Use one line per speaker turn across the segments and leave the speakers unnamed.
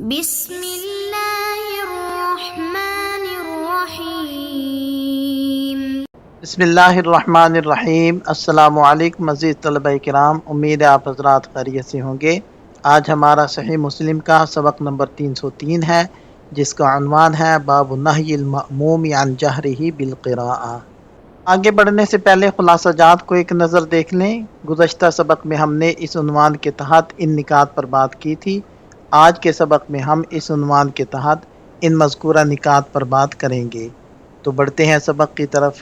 بسم اللہ الرحمن الرحیم۔
بسم اللہ الرحمن الرحیم۔ السلام علیکم مزید طلبہ کرام، امید ہے آپ حضرات خیریت سے ہوں گے۔ آج ہمارا صحیح مسلم کا سبق نمبر 303 ہے، جس کا عنوان ہے باب نہی المأموم عن جہرہ بالقراءۃ۔ آگے بڑھنے سے پہلے خلاصہ جات کو ایک نظر دیکھ لیں۔ گزشتہ سبق میں ہم نے اس عنوان کے تحت ان نکات پر بات کی تھی۔ آج کے سبق میں ہم اس عنوان کے تحت ان مذکورہ نکات پر بات کریں گے۔ تو بڑھتے ہیں سبق کی طرف۔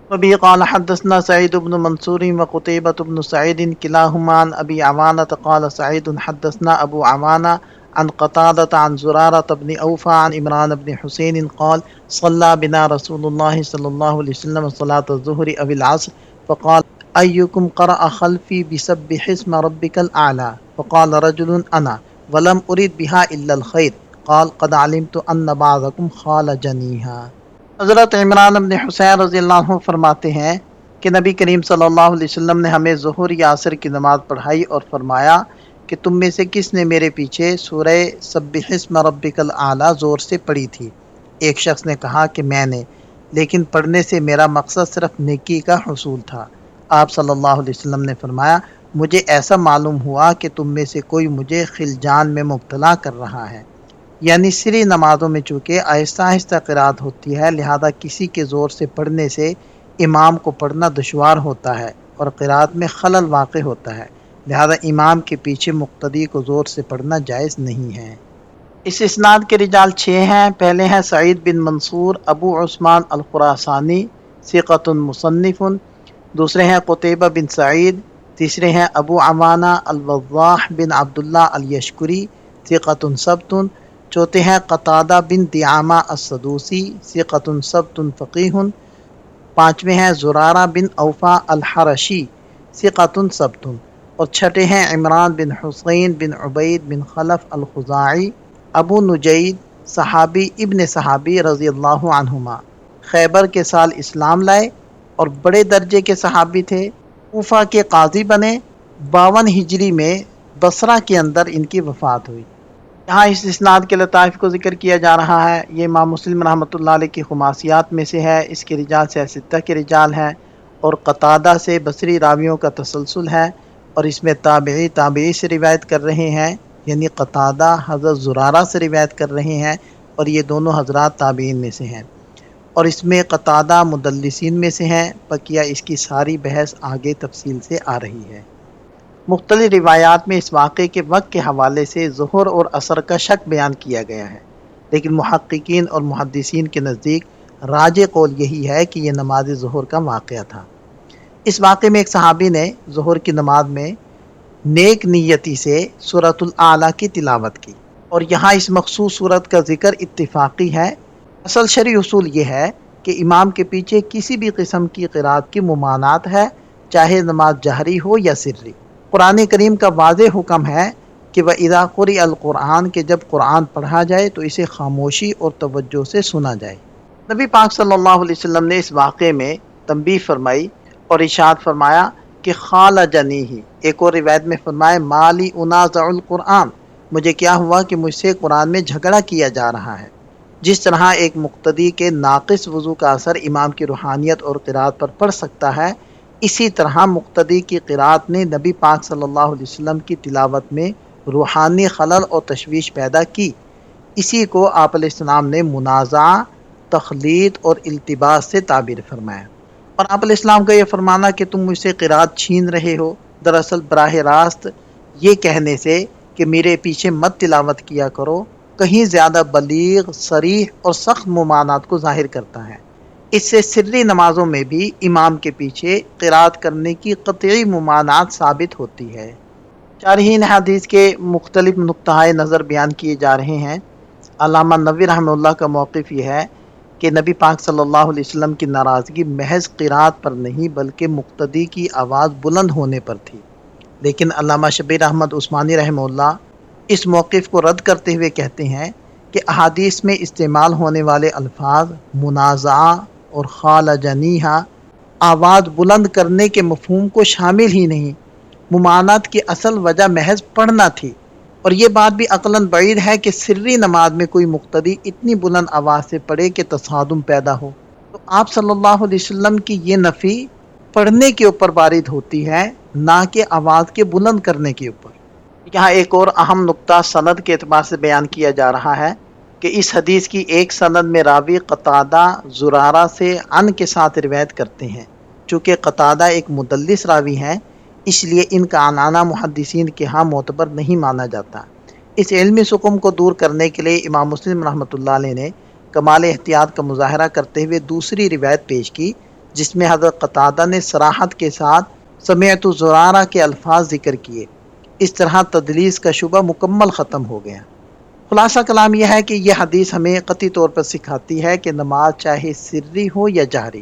وبه قال حدثنا سعيد بن منصور وقتيبة بن سعيد كلاهما عن أبي عوانة قال سعيد حدثنا أبو عوانة عن قتادة عن زرارة بن أوفى عن عمران بن حسين قال صلى بنا رسول الله صلى الله عليه وسلم صلاة الظهر أو العصر فقال أيكم قرأ خلفي بسبح اسم ربك الأعلى فقال رجل أنا ولم أريد بها إلا الخير قال قد علمت أن بعضكم خالجنيها۔ حضرت عمران بن حسین رضی اللہ عنہ فرماتے ہیں کہ نبی کریم صلی اللہ علیہ وسلم نے ہمیں ظہر یا عصر کی نماز پڑھائی اور فرمایا کہ تم میں سے کس نے میرے پیچھے سورہ سبح اسم ربک الاعلی زور سے پڑھی تھی؟ ایک شخص نے کہا کہ میں نے، لیکن پڑھنے سے میرا مقصد صرف نیکی کا حصول تھا۔ آپ صلی اللہ علیہ وسلم نے فرمایا مجھے ایسا معلوم ہوا کہ تم میں سے کوئی مجھے خلجان میں مبتلا کر رہا ہے، یعنی سری نمازوں میں چونکہ آہستہ آہستہ قرات ہوتی ہے، لہذا کسی کے زور سے پڑھنے سے امام کو پڑھنا دشوار ہوتا ہے اور قرات میں خلل واقع ہوتا ہے، لہذا امام کے پیچھے مقتدی کو زور سے پڑھنا جائز نہیں ہے۔ اس اسناد کے رجال 6 ہیں۔ پہلے ہیں سعید بن منصور ابو عثمان الخراسانی ثقۃ مصنف، دوسرے ہیں قتیبہ بن سعید، تیسرے ہیں ابو عوانہ الوضاح بن عبداللہ الیشکری ثقۃ ثبت، چوتھے ہیں قتادہ بن دعامہ السدوسی ثقۃ ثبت فقیہ، پانچویں ہیں زرارہ بن اوفا الحرشی ثقۃ ثبت، اور چھٹے ہیں عمران بن حسین بن عبید بن خلف الخزاعی ابو نجید صحابی ابن صحابی رضی اللہ عنہما، خیبر کے سال اسلام لائے اور بڑے درجے کے صحابی تھے۔ کوفہ کے قاضی بنے، 52 ہجری میں بصرہ کے اندر ان کی وفات ہوئی۔ یہاں اس اسناد کے لطائف کو ذکر کیا جا رہا ہے۔ یہ امام مسلم رحمۃ اللہ علیہ کی خماسیات میں سے ہے۔ اس کے رجال سے ستہ کے رجال ہیں اور قتادہ سے بصری راویوں کا تسلسل ہے، اور اس میں تابعی سے روایت کر رہے ہیں، یعنی قتادہ حضرت زرارہ سے روایت کر رہے ہیں، اور یہ دونوں حضرات تابعین میں سے ہیں، اور اس میں قتادہ مدلسین میں سے ہیں۔ بقیہ اس کی ساری بحث آگے تفصیل سے آ رہی ہے۔ مختلف روایات میں اس واقعے کے وقت کے حوالے سے ظہر اور عصر کا شک بیان کیا گیا ہے، لیکن محققین اور محدثین کے نزدیک راجح قول یہی ہے کہ یہ نماز ظہر کا واقعہ تھا۔ اس واقعے میں ایک صحابی نے ظہر کی نماز میں نیک نیتی سے سورۃ الاعلیٰ کی تلاوت کی، اور یہاں اس مخصوص سورت کا ذکر اتفاقی ہے۔ اصل شرعی اصول یہ ہے کہ امام کے پیچھے کسی بھی قسم کی قرات کی ممانعت ہے، چاہے نماز جہری ہو یا سری۔ قرآن کریم کا واضح حکم ہے کہ وَإِذَا قُرِئَ الْقُرْآنَ کہ جب قرآن پڑھا جائے تو اسے خاموشی اور توجہ سے سنا جائے۔ نبی پاک صلی اللہ علیہ وسلم نے اس واقعے میں تنبیہ فرمائی اور ارشاد فرمایا کہ خالجنیہ، ایک اور روایت میں فرمایا مالی انازع القرآن، مجھے کیا ہوا کہ مجھ سے قرآن میں جھگڑا کیا جا رہا ہے۔ جس طرح ایک مقتدی کے ناقص وضو کا اثر امام کی روحانیت اور قرات پر پڑ سکتا ہے، اسی طرح مقتدی کی قرات نے نبی پاک صلی اللہ علیہ وسلم کی تلاوت میں روحانی خلل اور تشویش پیدا کی۔ اسی کو آپ علیہ السلام نے منازعہ، تخلیط اور التباس سے تعبیر فرمایا، اور آپ علیہ السلام کا یہ فرمانا کہ تم مجھ سے قرات چھین رہے ہو، دراصل براہ راست یہ کہنے سے کہ میرے پیچھے مت تلاوت کیا کرو، کہیں زیادہ بلیغ، صریح اور سخت ممانعت کو ظاہر کرتا ہے۔ اس سے سری نمازوں میں بھی امام کے پیچھے قرات کرنے کی قطعی ممانعت ثابت ہوتی ہے۔ شارحین حدیث کے مختلف نقطہ نظر بیان کیے جا رہے ہیں۔ علامہ نووی رحمہ اللہ کا موقف یہ ہے کہ نبی پاک صلی اللہ علیہ وسلم کی ناراضگی محض قرات پر نہیں بلکہ مقتدی کی آواز بلند ہونے پر تھی، لیکن علامہ شبیر احمد عثمانی رحمہ اللہ اس موقف کو رد کرتے ہوئے کہتے ہیں کہ احادیث میں استعمال ہونے والے الفاظ منازعہ اور خالجنیہا آواز بلند کرنے کے مفہوم کو شامل ہی نہیں، ممانعت کی اصل وجہ محض پڑھنا تھی، اور یہ بات بھی عقلاً بعید ہے کہ سری نماز میں کوئی مقتدی اتنی بلند آواز سے پڑھے کہ تصادم پیدا ہو۔ تو آپ صلی اللہ علیہ وسلم کی یہ نفی پڑھنے کے اوپر وارد ہوتی ہے، نہ کہ آواز کے بلند کرنے کے اوپر۔ یہاں ایک اور اہم نقطہ سند کے اعتبار سے بیان کیا جا رہا ہے کہ اس حدیث کی ایک سند میں راوی قتادہ زرارہ سے عن کے ساتھ روایت کرتے ہیں۔ چونکہ قتادہ ایک مدلس راوی ہیں، اس لیے ان کا عنعنہ محدثین کے ہاں معتبر نہیں مانا جاتا۔ اس علمی سقم کو دور کرنے کے لیے امام مسلم رحمۃ اللہ علیہ نے کمال احتیاط کا مظاہرہ کرتے ہوئے دوسری روایت پیش کی، جس میں حضرت قتادہ نے صراحت کے ساتھ سمعت زرارہ کے الفاظ ذکر کیے۔ اس طرح تدلیس کا شبہ مکمل ختم ہو گیا۔ خلاصہ کلام یہ ہے کہ یہ حدیث ہمیں قطعی طور پر سکھاتی ہے کہ نماز چاہے سری ہو یا جہری،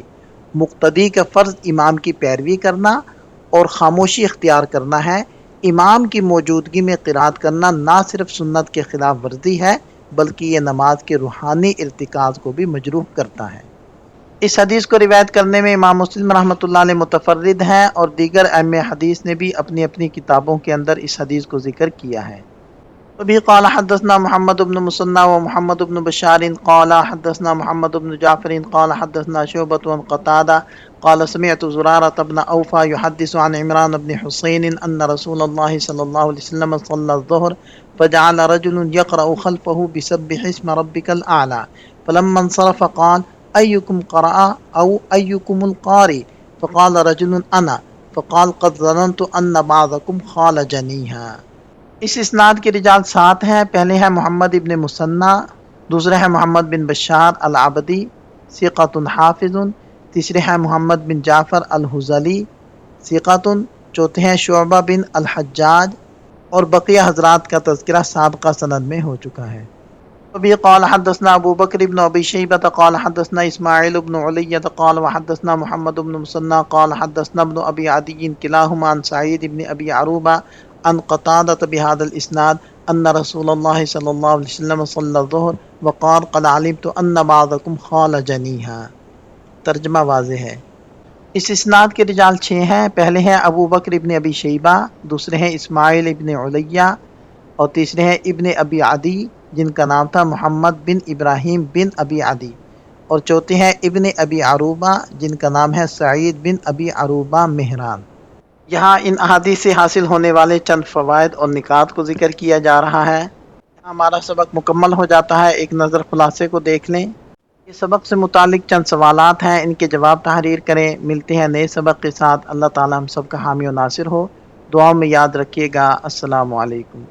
مقتدی کا فرض امام کی پیروی کرنا اور خاموشی اختیار کرنا ہے۔ امام کی موجودگی میں قرات کرنا نہ صرف سنت کے خلاف ورزی ہے بلکہ یہ نماز کے روحانی ارتکاز کو بھی مجروح کرتا ہے۔ اس حدیث کو روایت کرنے میں امام مسلم رحمۃ اللہ علیہ متفرد ہیں، اور دیگر ائمہ حدیث نے بھی اپنی اپنی کتابوں کے اندر اس حدیث کو ذکر کیا ہے۔ وبه قال حدثنا محمد بن مسنى ومحمد بن بشار قال حدثنا محمد بن جعفر قال حدثنا شعبة عن قتادة قال سمعت زرارة بن أوفى يحدث عن عمران بن حسين أن رسول الله صلى الله عليه وسلم صلى الظهر فجعل رجل يقرأ خلفه بسبح اسم ربك الأعلى فلما انصرف قال أيكم قرأ أو أيكم القارئ فقال رجل أنا فقال قد ظننت أن بعضكم خالجنيها۔ اس اسناد کے رجال 7 ہیں۔ پہلے ہے محمد ابن مسنہ، دوسرے ہے محمد بن بشار العبدی ثقۃ حافظ، تیسرے ہے محمد بن جعفر الحذلی ثقۃ، چوتھے ہیں شعبہ بن الحجاج، اور بقیہ حضرات کا تذکرہ سابقہ سند میں ہو چکا ہے۔ وبه قال حدثنا ابو بکر بن ابی شیبہ قال حدثنا اسماعیل بن علیہ قال وحدثنا محمد بن مسنہ قال حدثنا ابن ابی عدی کلاہما عن سعید بن ابی عروبہ عن قتادة بهذا الاسناد ان رسول اللہ صلی اللہ علیہ وسلم صلی الظہر وقال قد علمت ان بعضکم خالجنیها۔ ترجمہ واضح ہے۔ اس اسناد کے رجال 6 ہیں۔ پہلے ہیں ابو بکر ابن ابی شیبہ، دوسرے ہیں اسماعیل ابن علیہ، اور تیسرے ہیں ابن ابی عدی جن کا نام تھا محمد بن ابراہیم بن ابی عدی، اور چوتھے ہیں ابن ابی عروبہ جن کا نام ہے سعید بن ابی عروبہ مہران۔ یہاں ان احادیث سے حاصل ہونے والے چند فوائد اور نکات کو ذکر کیا جا رہا ہے۔ یہاں ہمارا سبق مکمل ہو جاتا ہے۔ ایک نظر خلاصے کو دیکھ لیں۔ یہ سبق سے متعلق چند سوالات ہیں، ان کے جواب تحریر کریں۔ ملتے ہیں نئے سبق کے ساتھ۔ اللہ تعالی ہم سب کا حامی و ناصر ہو۔ دعاؤں میں یاد رکھیے گا۔ السلام علیکم۔